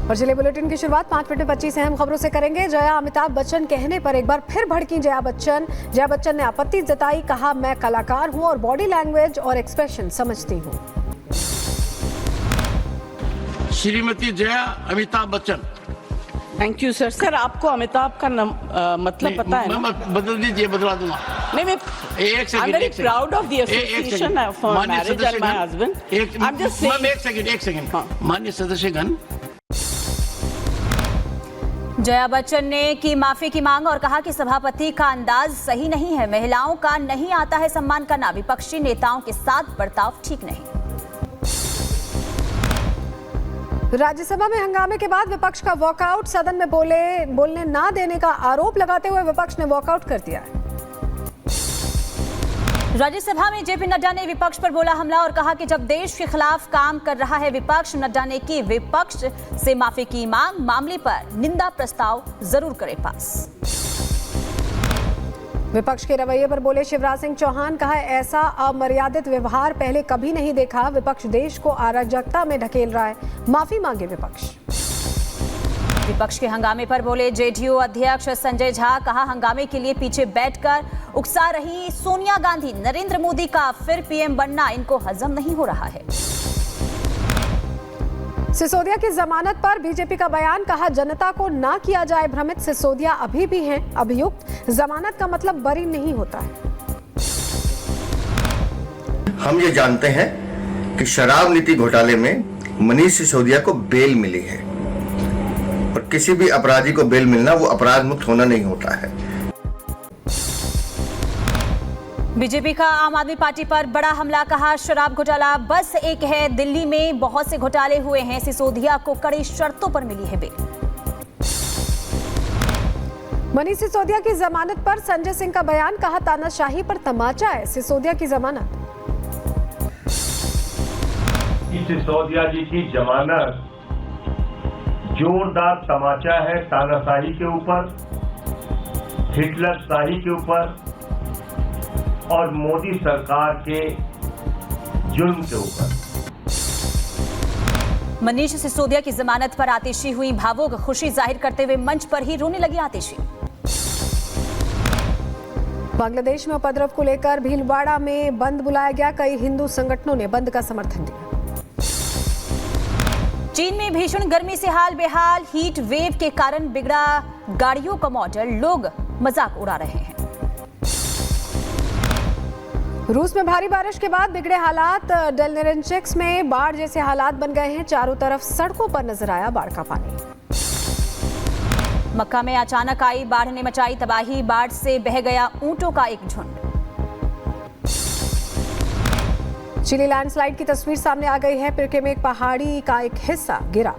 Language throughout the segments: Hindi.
और चलिए बुलेटिन की शुरुआत 5 मिनट में 25 अहम खबरों से करेंगे। जया अमिताभ बच्चन कहने पर एक बार फिर भड़की जया बच्चन ने आपत्ति जताई, कहा मैं कलाकार हूं और बॉडी लैंग्वेज और एक्सप्रेशन समझती हूं। Shrimati Jaya Amitabh Bachchan. Thank you sir. Sir आपको अमिताभ का मतलब पता है ना? बदल दीजिए, बदला दूंगा। नहीं, मैं एक second, I'm very proud of the association for marriage and my husband. I'm just saying. एक सेकंड। माननीय सदस्यगण, जया बच्चन ने की माफी की मांग और कहा कि सभापति का अंदाज सही नहीं है, महिलाओं का नहीं आता है सम्मान करना, विपक्षी नेताओं के साथ बर्ताव ठीक नहीं। राज्यसभा में हंगामे के बाद विपक्ष का वॉकआउट, सदन में बोलने ना देने का आरोप लगाते हुए विपक्ष ने वॉकआउट कर दिया है। राज्यसभा में जेपी नड्डा ने विपक्ष पर बोला हमला और कहा कि जब देश के खिलाफ काम कर रहा है विपक्ष, नड्डा ने की विपक्ष से माफी की मांग, मामले पर निंदा प्रस्ताव जरूर करे पास। विपक्ष के रवैये पर बोले शिवराज सिंह चौहान, कहा ऐसा अमर्यादित व्यवहार पहले कभी नहीं देखा, विपक्ष देश को अराजकता में ढकेल रहा है, माफी मांगे विपक्ष। विपक्ष के हंगामे पर बोले जेडीयू अध्यक्ष संजय झा, कहा हंगामे के लिए पीछे बैठकर उकसा रही सोनिया गांधी, नरेंद्र मोदी का फिर पीएम बनना इनको हजम नहीं हो रहा है। सिसोदिया की जमानत पर बीजेपी का बयान, कहा जनता को ना किया जाए भ्रमित, सिसोदिया अभी भी हैं अभियुक्त, जमानत का मतलब बरी नहीं होता है। हम ये जानते हैं कि शराब नीति घोटाले में मनीष सिसोदिया को बेल मिली है और किसी भी अपराधी को बेल मिलना वो अपराध मुक्त होना नहीं होता है। बीजेपी का आम आदमी पार्टी पर बड़ा हमला, कहा शराब घोटाला बस एक है, दिल्ली में बहुत से घोटाले हुए हैं, सिसोदिया को कड़ी शर्तों पर मिली है बेल। मनीष सिसोदिया की जमानत पर संजय सिंह का बयान, कहा तानाशाही पर तमाचा है सिसोदिया की जमानत। सिसोदिया जी की जमानत जोरदार तमाचा है तानाशाही के ऊपर, हिटलर शाही के ऊपर और मोदी सरकार के जुल्म के ऊपर। मनीष सिसोदिया की जमानत पर आतिशी हुई भावुक, खुशी जाहिर करते हुए मंच पर ही रोने लगी आतिशी। बांग्लादेश में उपद्रव को लेकर भीलवाड़ा में बंद बुलाया गया, कई हिंदू संगठनों ने बंद का समर्थन दिया। चीन में भीषण गर्मी से हाल बेहाल, हीट वेव के कारण बिगड़ा गाड़ियों का मॉडल, लोग मजाक उड़ा रहे हैं। रूस में भारी बारिश के बाद बिगड़े हालात, डेलनेरेंचेक्स में बाढ़ जैसे हालात बन गए हैं, चारों तरफ सड़कों पर नजर आया बाढ़ का पानी। मक्का में अचानक आई बाढ़ ने मचाई तबाही, बाढ़ से बह गया ऊंटों का एक झुंड। चिली लैंडस्लाइड की तस्वीर सामने आ गई है, पिरके में एक पहाड़ी का एक हिस्सा गिरा।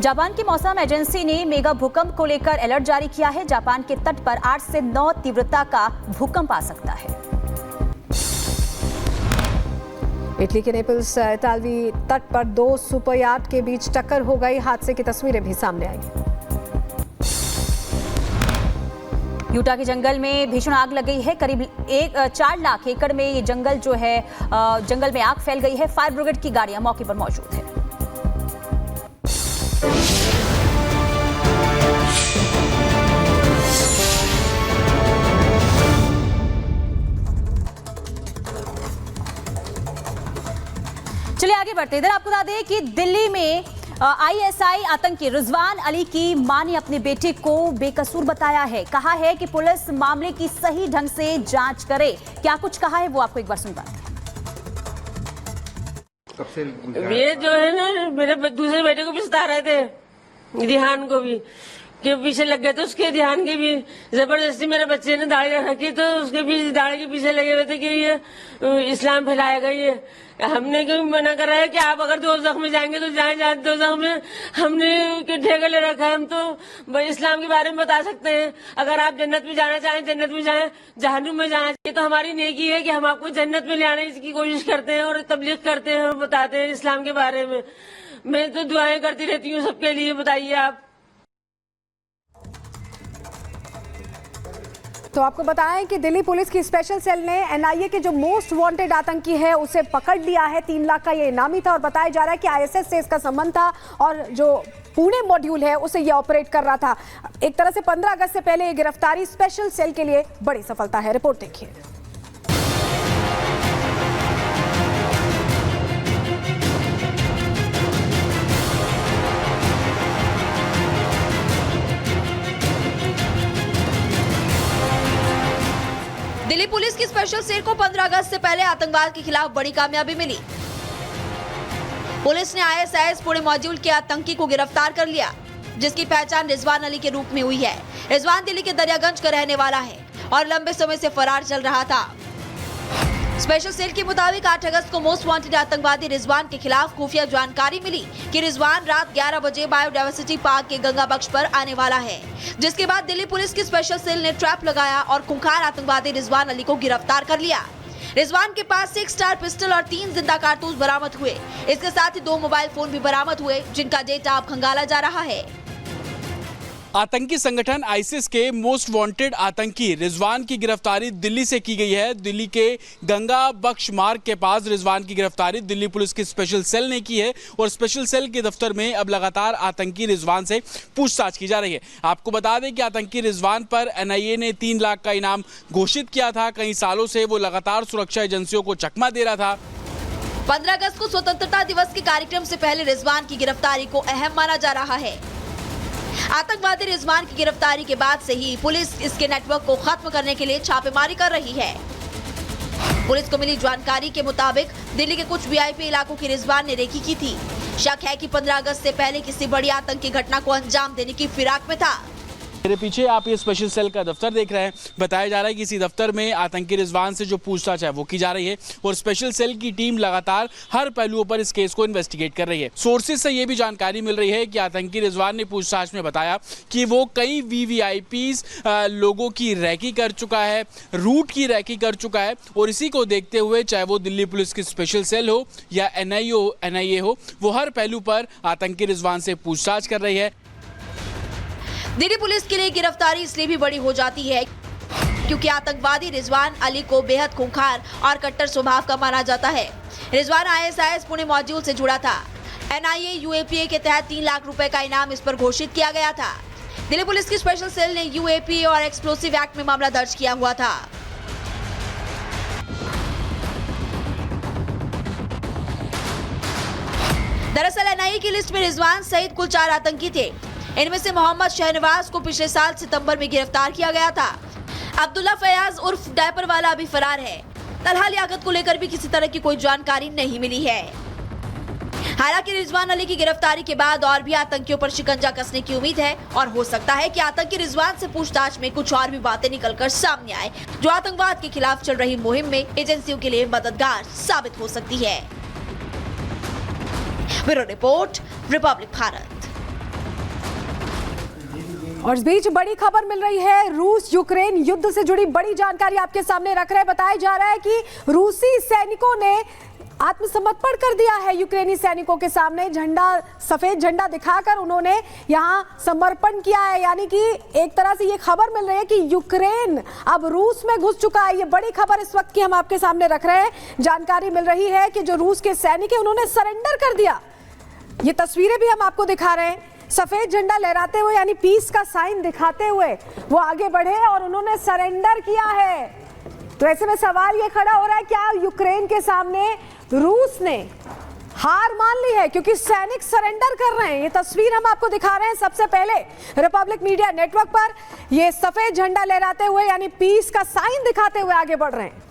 जापान की मौसम एजेंसी ने मेगा भूकंप को लेकर अलर्ट जारी किया है, जापान के तट पर 8 से 9 तीव्रता का भूकंप आ सकता है। इटली के नेपल्स इतालवी तट पर 2 सुपर याट के बीच टक्कर हो गई, हादसे की तस्वीरें भी सामने आई। यूटा के जंगल में भीषण आग लग गई है, करीब 4 लाख एकड़ में ये जंगल जो है, जंगल में आग फैल गई है, फायर ब्रिगेड की गाड़ियां मौके पर मौजूद है। चलिए आगे बढ़ते। इधर आपको बता दें कि दिल्ली में आईएसआई आतंकी रिजवान अली की मां ने अपने बेटे को बेकसूर बताया है, कहा है कि पुलिस मामले की सही ढंग से जांच करे। क्या कुछ कहा है वो आपको एक बार सुनवाते हैं। ये जो है ना, मेरे दूसरे बेटे को भी सता रहे थे, ध्यान को भी के पीछे लग गए थे, उसके ध्यान के भी जबरदस्ती मेरे बच्चे ने दाढ़ी रखी तो उसके भी दाढ़ी के पीछे लगे हुए थे कि ये इस्लाम फैलाएगा। ये हमने क्यों मना करा है कि आप अगर दोज़ख में जाएंगे तो जाएं, दोज़ख में हमने ठेका ले रखा है, हम तो इस्लाम के बारे में बता सकते हैं। अगर आप जन्नत में जाना चाहें जन्नत में जाएं, जहन्नुम में जाना चाहिए तो हमारी नेकी है कि हम आपको जन्नत में ले आने की कोशिश करते हैं और तबलीग करते हैं और बताते हैं इस्लाम के बारे में। मैं तो दुआएं करती रहती हूँ सबके लिए। बताइए आप। तो आपको बताएं कि दिल्ली पुलिस की स्पेशल सेल ने एनआईए के जो मोस्ट वांटेड आतंकी है उसे पकड़ लिया है। 3 लाख का ये इनामी था और बताया जा रहा है कि आईएसएस से इसका संबंध था और जो पुणे मॉड्यूल है उसे ये ऑपरेट कर रहा था। एक तरह से 15 अगस्त से पहले ये गिरफ्तारी स्पेशल सेल के लिए बड़ी सफलता है। रिपोर्ट देखिए। दिल्ली पुलिस की स्पेशल सेल को 15 अगस्त से पहले आतंकवाद के खिलाफ बड़ी कामयाबी मिली। पुलिस ने आईएसआईएस पुणे मॉड्यूल के आतंकी को गिरफ्तार कर लिया, जिसकी पहचान रिजवान अली के रूप में हुई है। रिजवान दिल्ली के दरियागंज का रहने वाला है और लंबे समय से फरार चल रहा था। स्पेशल सेल के मुताबिक 8 अगस्त को मोस्ट वांटेड आतंकवादी रिजवान के खिलाफ खुफिया जानकारी मिली कि रिजवान रात 11 बजे बायोडायवर्सिटी पार्क के गंगा बख्श पर आने वाला है, जिसके बाद दिल्ली पुलिस की स्पेशल सेल ने ट्रैप लगाया और खूंखार आतंकवादी रिजवान अली को गिरफ्तार कर लिया। रिजवान के पास से 1 स्टार पिस्टल और 3 जिंदा कारतूस बरामद हुए। इसके साथ ही 2 मोबाइल फोन भी बरामद हुए, जिनका डेटा अब खंगाला जा रहा है। आतंकी संगठन आईसिस के मोस्ट वांटेड आतंकी रिजवान की गिरफ्तारी दिल्ली से की गई है। दिल्ली के गंगा बख्श मार्ग के पास रिजवान की गिरफ्तारी दिल्ली पुलिस की स्पेशल सेल ने की है और स्पेशल सेल के दफ्तर में अब लगातार आतंकी रिजवान से पूछताछ की जा रही है। आपको बता दें कि आतंकी रिजवान पर एनआईए ने 3 लाख का इनाम घोषित किया था। कई सालों से वो लगातार सुरक्षा एजेंसियों को चकमा दे रहा था। 15 अगस्त को स्वतंत्रता दिवस के कार्यक्रम से पहले रिजवान की गिरफ्तारी को अहम माना जा रहा है। आतंकवादी रिजवान की गिरफ्तारी के बाद से ही पुलिस इसके नेटवर्क को खत्म करने के लिए छापेमारी कर रही है। पुलिस को मिली जानकारी के मुताबिक दिल्ली के कुछ वीआईपी इलाकों की रिजवान ने रेकी की थी। शक है कि 15 अगस्त से पहले किसी बड़ी आतंकी घटना को अंजाम देने की फिराक में था। मेरे पीछे आप ये स्पेशल सेल का दफ्तर देख रहे हैं। बताया जा रहा है कि इसी दफ्तर में आतंकी रिजवान से जो पूछताछ है वो की जा रही है और स्पेशल सेल की टीम लगातार हर पहलुओं पर इस केस को इन्वेस्टिगेट कर रही है। सोर्सेज से ये भी जानकारी मिल रही है कि आतंकी रिजवान ने पूछताछ में बताया कि वो कई वीवीआईपीज लोगों की रैकी कर चुका है, रूट की रैकी कर चुका है और इसी को देखते हुए चाहे वो दिल्ली पुलिस की स्पेशल सेल हो या एनआईए हो, वो हर पहलू पर आतंकी रिजवान से पूछताछ कर रही है। दिल्ली पुलिस के लिए गिरफ्तारी इसलिए भी बड़ी हो जाती है क्योंकि आतंकवादी रिजवान अली को बेहद खूंखार और कट्टर स्वभाव का माना जाता है। रिजवान आईएसआईएस पुणे मॉड्यूल से जुड़ा था। एनआईए यूएपीए के तहत 3 लाख रुपए का इनाम इस पर घोषित किया गया था। दिल्ली पुलिस की स्पेशल सेल ने यूएपीए और एक्सप्लोसिव एक्ट में मामला दर्ज किया हुआ था। दरअसल एनआईए की लिस्ट में रिजवान सहित कुल 4 आतंकी थे। इनमें से मोहम्मद शहनवाज को पिछले साल सितंबर में गिरफ्तार किया गया था। अब्दुल्ला फयाज उर्फ डायपर वाला अभी फरार है। तलहा लियाकत को लेकर भी किसी तरह की कोई जानकारी नहीं मिली है। हालांकि रिजवान अली की गिरफ्तारी के बाद और भी आतंकियों पर शिकंजा कसने की उम्मीद है और हो सकता है कि आतंकी रिजवान से पूछताछ में कुछ और भी बातें निकलकर सामने आए, जो आतंकवाद के खिलाफ चल रही मुहिम में एजेंसियों के लिए मददगार साबित हो सकती है। Bureau report, Republic Bharat. और इस बीच बड़ी खबर मिल रही है, रूस यूक्रेन युद्ध से जुड़ी बड़ी जानकारी आपके सामने रख रहे हैं। बताया जा रहा है कि रूसी सैनिकों ने आत्मसमर्पण कर दिया है यूक्रेनी सैनिकों के सामने। सफेद झंडा दिखाकर उन्होंने यहां समर्पण किया है। यानी कि एक तरह से ये खबर मिल रही है कि यूक्रेन अब रूस में घुस चुका है। ये बड़ी खबर इस वक्त की हम आपके सामने रख रहे हैं। जानकारी मिल रही है कि जो रूस के सैनिक है उन्होंने सरेंडर कर दिया। ये तस्वीरें भी हम आपको दिखा रहे हैं। सफेद झंडा लहराते हुए यानी पीस का साइन दिखाते हुए वो आगे बढ़े और उन्होंने सरेंडर किया है। तो ऐसे में सवाल ये खड़ा हो रहा है, क्या यूक्रेन के सामने रूस ने हार मान ली है? क्योंकि सैनिक सरेंडर कर रहे हैं। ये तस्वीर हम आपको दिखा रहे हैं सबसे पहले रिपब्लिक मीडिया नेटवर्क पर। ये सफेद झंडा लहराते हुए यानी पीस का साइन दिखाते हुए आगे बढ़ रहे हैं।